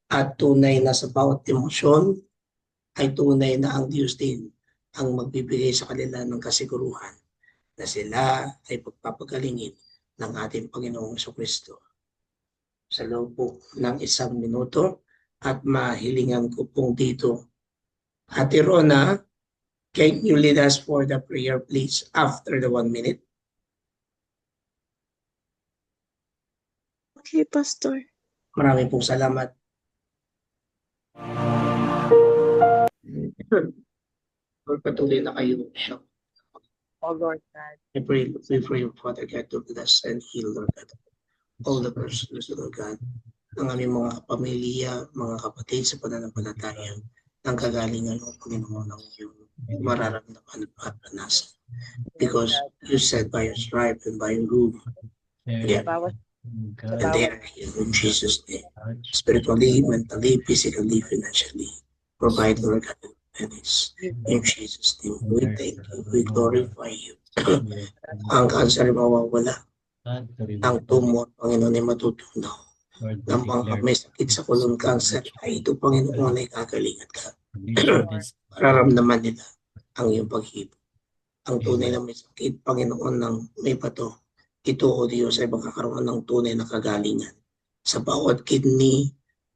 at tunay na sa bawat emosyon ay tunay na ang Diyos din ang magbibigay sa kanila ng kasiguruhan na sila ay pagpapagalingin ng ating Panginoong Jesucristo. Sa loob po ng 1 minuto at mahilingan ko pong dito. Ate Rona, can you lead us for the prayer please after the 1 minute? Okay, Pastor. Maraming pong salamat. Lord, patuloy na kayo siya. O Lord God, I pray, we pray, Father God, to bless and heal, Lord God, all the persons, Lord God, ng aming mga kapamilya, mga kapatid sa pananampalataya, ng kagalingan ng Panginoon ng iyong mararamdaman at panasan. Because you said by your stripe and by your rule, yeah, bawat and they are healed in Jesus' name. Spiritually, mentally, physically, financially, provide, Lord God, and it's in Jesus' name. We thank you, we glorify you, ang cancer mawawala, ang tumor, Panginoon, ay matutunaw. Lord, we Ng mga declare may sakit sa colon cancer, ay ito, Panginoon, ay kagalingan ka. this. Mararamdaman nila ang iyong paghibot. Ang tunay na may sakit, Panginoon, ng may bato, ito, O Diyos, ay magkakaroon ng tunay na kagalingan. Sa bawat kidney,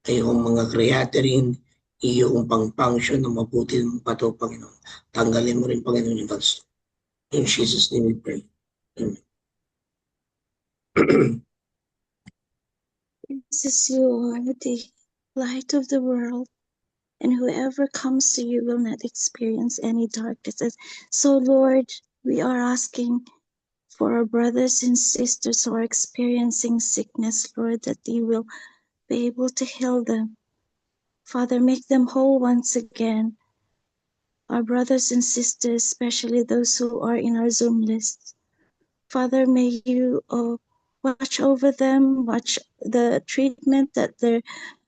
ay yung mga creatinine, iyong pang-function ng mabuti ng bato, Panginoon. Tanggalin mo rin, Panginoon, yung gallstone. In Jesus' name we pray. Amen. Jesus, you are the light of the world, and whoever comes to you will not experience any darkness. So, Lord, we are asking for our brothers and sisters who are experiencing sickness, Lord, that you will be able to heal them. Father, make them whole once again. Our brothers and sisters, especially those who are in our Zoom list. Father, may you watch over them, watch the treatment that they're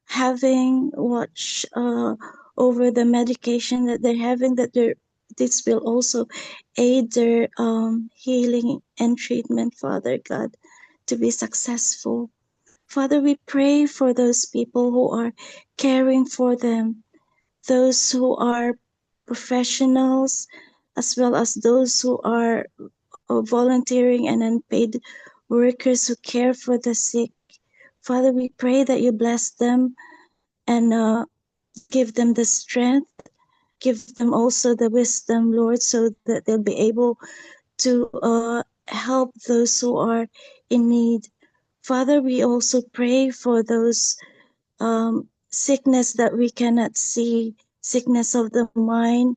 having, watch over the medication that they're having, this will also aid their healing and treatment, Father God, to be successful. Father, we pray for those people who are caring for them, those who are professionals, as well as those who are volunteering and unpaid workers who care for the sick. Father, we pray that you bless them and give them the strength, give them also the wisdom, Lord, so that they'll be able to help those who are in need. Father, we also pray for those sickness that we cannot see, sickness of the mind,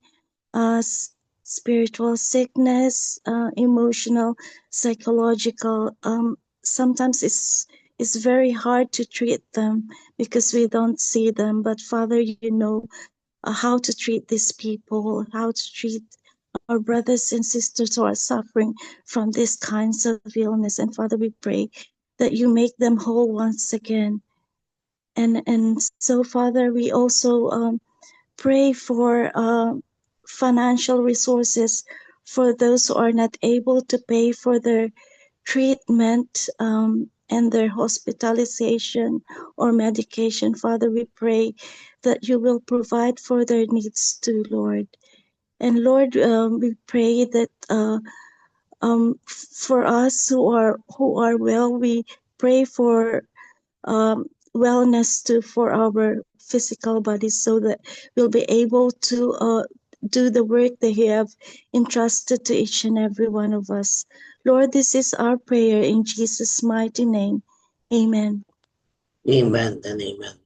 spiritual sickness, emotional, psychological. Sometimes it's very hard to treat them because we don't see them. But Father, you know how to treat these people, how to treat our brothers and sisters who are suffering from these kinds of illness. And Father, we pray that you make them whole once again. And so, Father, we also pray for financial resources for those who are not able to pay for their treatment and their hospitalization or medication. Father, we pray that you will provide for their needs too, Lord. And Lord, we pray that for us who are well, we pray for wellness too for our physical bodies, so that we'll be able to do the work that you have entrusted to each and every one of us. Lord, this is our prayer in Jesus' mighty name. Amen. Amen and amen.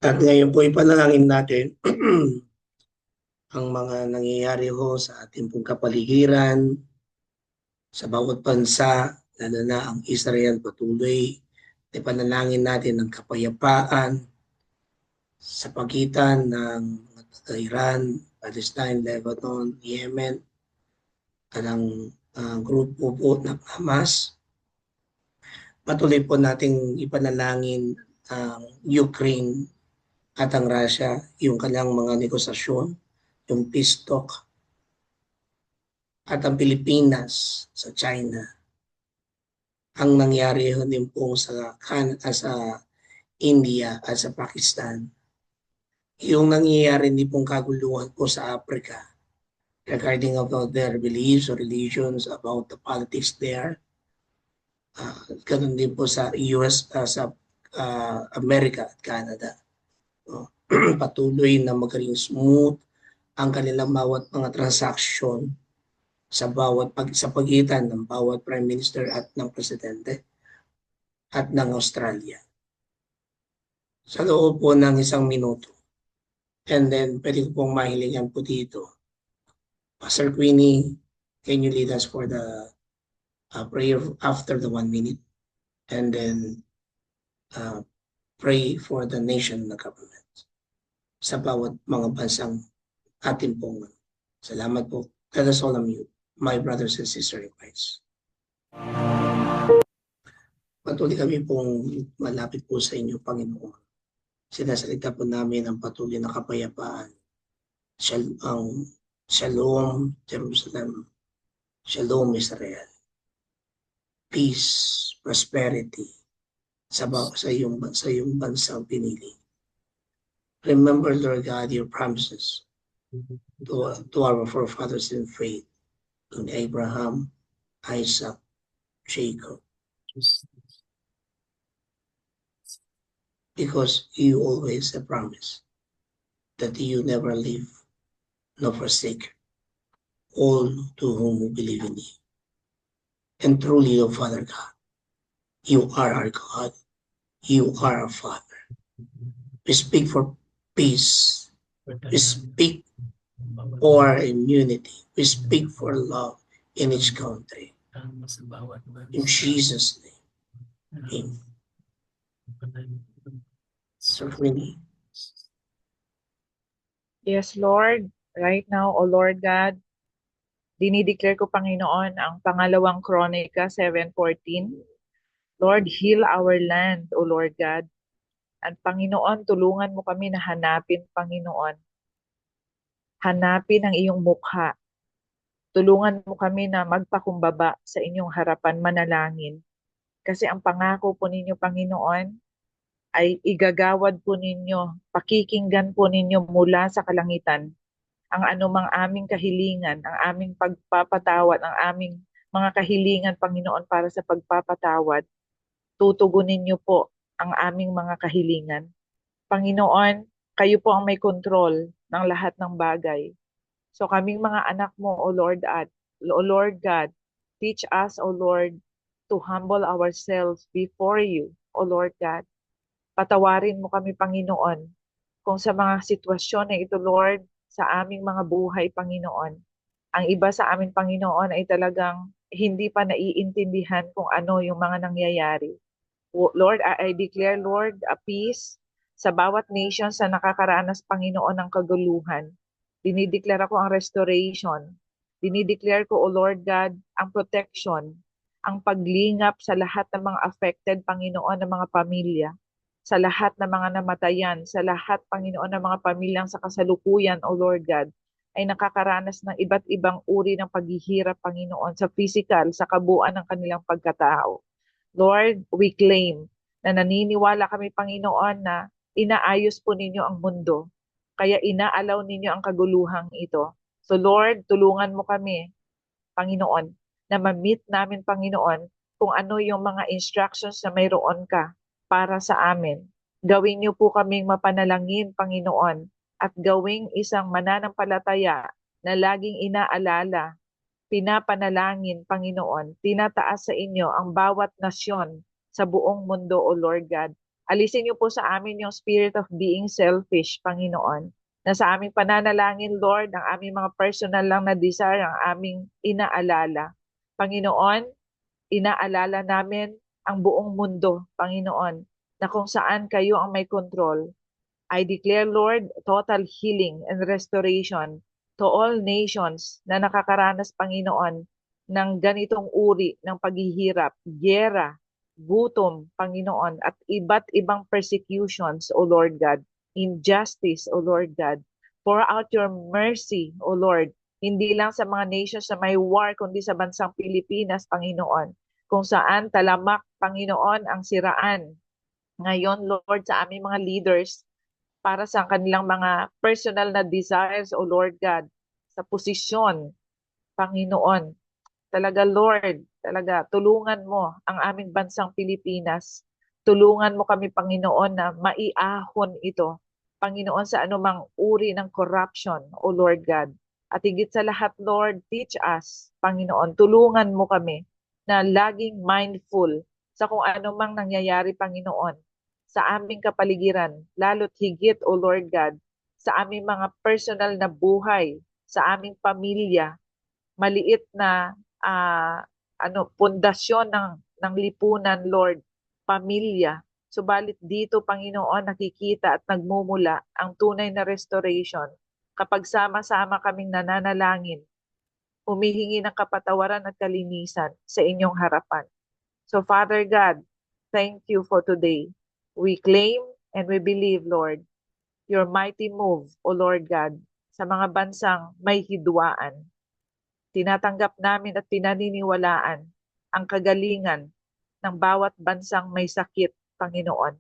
At ngayon po ipanalangin natin ang mga nangyayari ho sa ating pong kapaligiran, sa bawat bansa, lalo na ang Israel patuloy. Ipanalangin natin ang kapayapaan sa pagitan ng Iran, Palestine, Lebanon, Yemen, at ang grupo po ng Hamas. Patuloy po nating ipanalangin ang Ukraine at ang Russia, yung kanilang mga negosasyon, yung peace talk, at ang Pilipinas sa China. Ang nangyari din po sa Canada, sa India at sa Pakistan. Yung nangyayari din pong kaguluhan po sa Africa regarding about their beliefs or religions, about the politics there. Ganun din po sa US, sa America at Canada. Patuloy na maging smooth ang kanilang bawat mga transaksyon sa pagitan ng bawat Prime Minister at ng Presidente at ng Australia. Sa loob po ng 1 minuto. And then, pwede ko pong mahilingan po dito. Pastor Queenie, can you lead us for the prayer after the 1 minute? And then, pray for the nation and the government sa bawat mga bansang ating pong. Salamat po. Let us all unmute, my brothers and sisters in Christ. Patuloy kami pong malapit po sa inyo, Panginoon. Sinasalita po namin ang patuloy na kapayapaan. Siya ang Shalom, Jerusalem. Shalom, Israel. Peace, prosperity sa iyong bansang pinili. Remember, Lord God, your promises to our forefathers in faith, in Abraham, Isaac, Jacob, because you always have promised that you never leave nor forsake all to whom who believe in you. And truly, O Father God, you are our God. You are our Father. We speak for peace. We speak for immunity. We speak for love in each country. In Jesus' name, amen. Sir Winnie. Yes, Lord. Right now, O Lord God, dinideclare ko, Panginoon, ang pangalawang Kronika 7:14. Lord, heal our land, O Lord God. At Panginoon, tulungan mo kami na hanapin, Panginoon. Hanapin ang iyong mukha. Tulungan mo kami na magpakumbaba sa inyong harapan, manalangin. Kasi ang pangako po ninyo, Panginoon, ay igagawad po ninyo, pakikinggan po ninyo mula sa kalangitan ang anumang aming kahilingan, ang aming pagpapatawad, ang aming mga kahilingan, Panginoon, para sa pagpapatawad. Tutugunin niyo po ang aming mga kahilingan. Panginoon, kayo po ang may kontrol ng lahat ng bagay. So kaming mga anak mo, O Lord God, teach us, O Lord, to humble ourselves before you, O Lord God. Patawarin mo kami, Panginoon, kung sa mga sitwasyon na ito, Lord, sa aming mga buhay, Panginoon. Ang iba sa amin, Panginoon, ay talagang hindi pa naiintindihan kung ano yung mga nangyayari. Lord, I declare, Lord, a peace sa bawat nation sa nakakaranas, Panginoon, ng kaguluhan. Dinideclare ko ang restoration. Dinideclare ko, O Lord God, ang protection, ang paglingap sa lahat ng mga affected, Panginoon, ng mga pamilya, sa lahat ng mga namatayan, sa lahat, Panginoon, ng mga pamilyang sa kasalukuyan, O Lord God, ay nakakaranas ng iba't ibang uri ng paghihirap, Panginoon, sa physical, sa kabuuan ng kanilang pagkatao. Lord, we claim na naniniwala kami, Panginoon, na inaayos po ninyo ang mundo. Kaya inaalaw ninyo ang kaguluhang ito. So Lord, tulungan mo kami, Panginoon, na ma-meet namin, Panginoon, kung ano yung mga instructions na mayroon ka para sa amin. Gawin niyo po kaming mapanalangin, Panginoon, at gawing isang mananampalataya na laging inaalala, pinapanalangin, Panginoon, tinataas sa inyo ang bawat nasyon sa buong mundo, O Lord God. Alisin niyo po sa amin yung spirit of being selfish, Panginoon, na sa aming pananalangin, Lord, ang aming mga personal lang na desire, ang aming inaalala. Panginoon, inaalala namin ang buong mundo, Panginoon, na kung saan kayo ang may control. I declare, Lord, total healing and restoration to all nations na nakakaranas, Panginoon, ng ganitong uri ng paghihirap, gyera, gutom, Panginoon, at iba't ibang persecutions, O Lord God, injustice, O Lord God. Pour out your mercy, O Lord, hindi lang sa mga nations na may war, kundi sa bansang Pilipinas, Panginoon, kung saan talamak, Panginoon, ang siraan. Ngayon, Lord, sa aming mga leaders, para sa kanilang mga personal na desires, O Lord God, sa posisyon, Panginoon. Talaga, Lord, talaga, tulungan mo ang aming bansang Pilipinas. Tulungan mo kami, Panginoon, na maiahon ito, Panginoon, sa anumang uri ng corruption, O Lord God. At higit sa lahat, Lord, teach us, Panginoon, tulungan mo kami na laging mindful sa kung anumang nangyayari, Panginoon, sa aming kapaligiran, lalo't higit, O Lord God, sa aming mga personal na buhay, sa aming pamilya, maliit na pundasyon ng lipunan, Lord, pamilya. Subalit dito, Panginoon, nakikita at nagmumula ang tunay na restoration kapag sama-sama kaming nananalangin, humihingi ng kapatawaran at kalinisan sa inyong harapan. So, Father God, thank you for today. We claim and we believe, Lord, your mighty move, O Lord God, sa mga bansang may hidwaan. Tinatanggap namin at pinaniniwalaan ang kagalingan ng bawat bansang may sakit, Panginoon.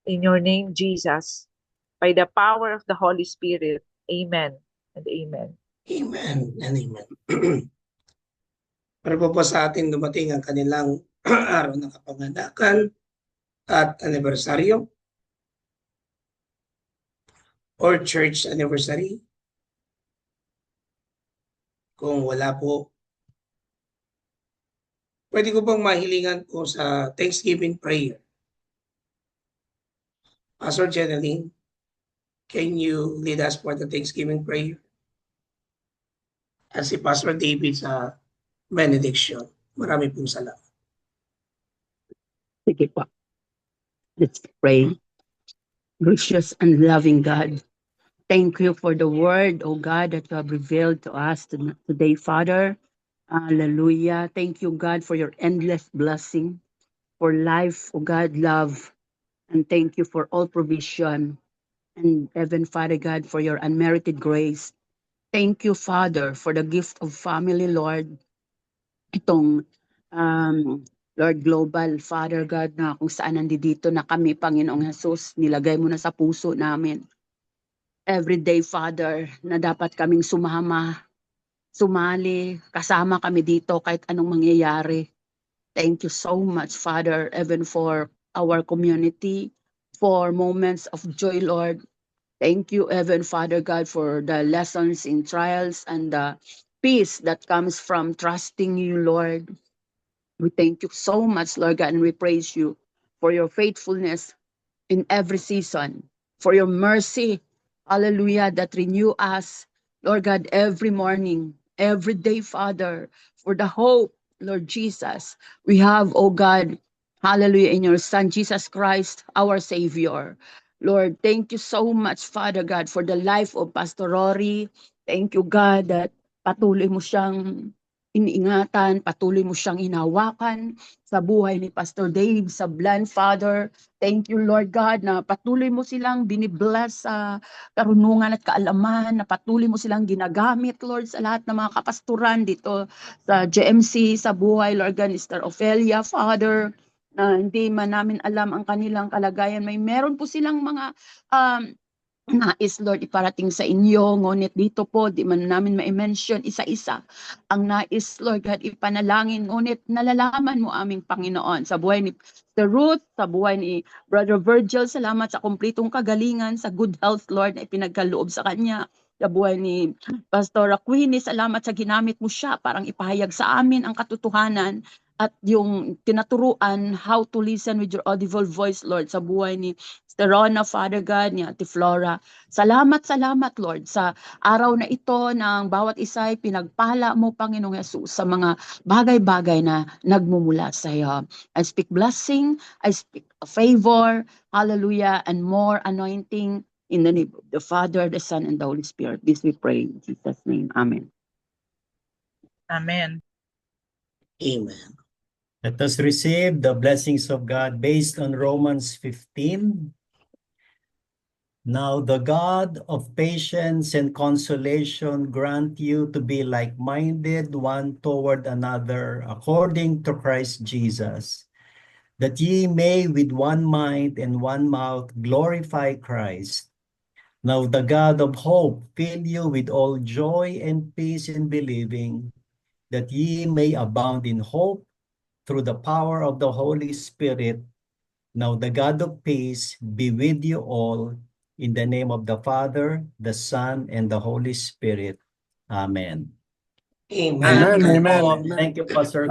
In your name, Jesus, by the power of the Holy Spirit, amen and amen. Amen and amen. Para po sa atin dumating ang kanilang araw ng kapanganakan at anibersaryo or church anniversary. Kung wala po, pwede ko pong mahilingan po sa Thanksgiving prayer. Pastor Jeneline, can you lead us for the Thanksgiving prayer? At si Pastor David sa benediction. Marami pong salamat. Sige po. Let's pray. Gracious and loving God, thank you for the word, O God, that you have revealed to us today, Father. Hallelujah. Thank you, God, for your endless blessing, for life, O God, love. And thank you for all provision. And Heaven, Father God, for your unmerited grace. Thank you, Father, for the gift of family, Lord. Itong Lord Global, Father God, na kung saan nandito na kami, Panginoong Jesus, nilagay mo na sa puso namin. Everyday, Father, na dapat kaming sumali, kasama kami dito kahit anong mangyayari. Thank you so much, Father, even for our community, for moments of joy, Lord. Thank you, even Father God, for the lessons in trials and the peace that comes from trusting you, Lord. We thank you so much, Lord God, and we praise you for your faithfulness in every season, for your mercy, hallelujah, that renew us, Lord God, every morning, every day, Father, for the hope, Lord Jesus, we have, oh God, hallelujah, in your Son, Jesus Christ, our Savior. Lord, thank you so much, Father God, for the life of Pastor Rory. Thank you, God, that patuloy mo siyang iniingatan, patuloy mo siyang hinawakan sa buhay ni Pastor Dave, sa Bland, Father. Thank you, Lord God, na patuloy mo silang binibless sa karunungan at kaalaman, na patuloy mo silang ginagamit, Lord, sa lahat ng mga kapasturan dito sa GMC, sa buhay, Lord God, Mr. Ophelia, Father, na hindi man namin alam ang kanilang kalagayan. Meron po silang mga nais, Lord, iparating sa inyo. Ngunit dito po, di man namin ma-mention isa-isa ang nais, Lord God, ipanalangin. Ngunit nalalaman mo aming Panginoon sa buhay ni Sister Ruth, sa buhay ni Brother Virgil. Salamat sa kumpletong kagalingan, sa good health, Lord, na ipinagkaloob sa kanya. Sa buhay ni Pastor Aquini, salamat sa ginamit mo siya parang ipahayag sa amin ang katotohanan at yung tinaturuan how to listen with your audible voice, Lord, sa buhay ni Sister Rona, Father God, ni Ate Flora. Salamat, Lord, sa araw na ito ng bawat isa ay pinagpala mo, Panginoong Jesus, sa mga bagay-bagay na nagmumula sa iyo. I speak blessing, I speak favor, hallelujah, and more anointing in the name of the Father, the Son, and the Holy Spirit. This we pray in Jesus' name. Amen. Amen. Amen. Let us receive the blessings of God based on Romans 15. Now the God of patience and consolation grant you to be like-minded one toward another according to Christ Jesus, that ye may with one mind and one mouth glorify Christ. Now the God of hope fill you with all joy and peace in believing, that ye may abound in hope through the power of the Holy Spirit. Now the God of peace be with you all, in the name of the Father, the Son, and the Holy Spirit. Amen. Amen. Amen, Thank you amen, po. amen. Thank you, Pastor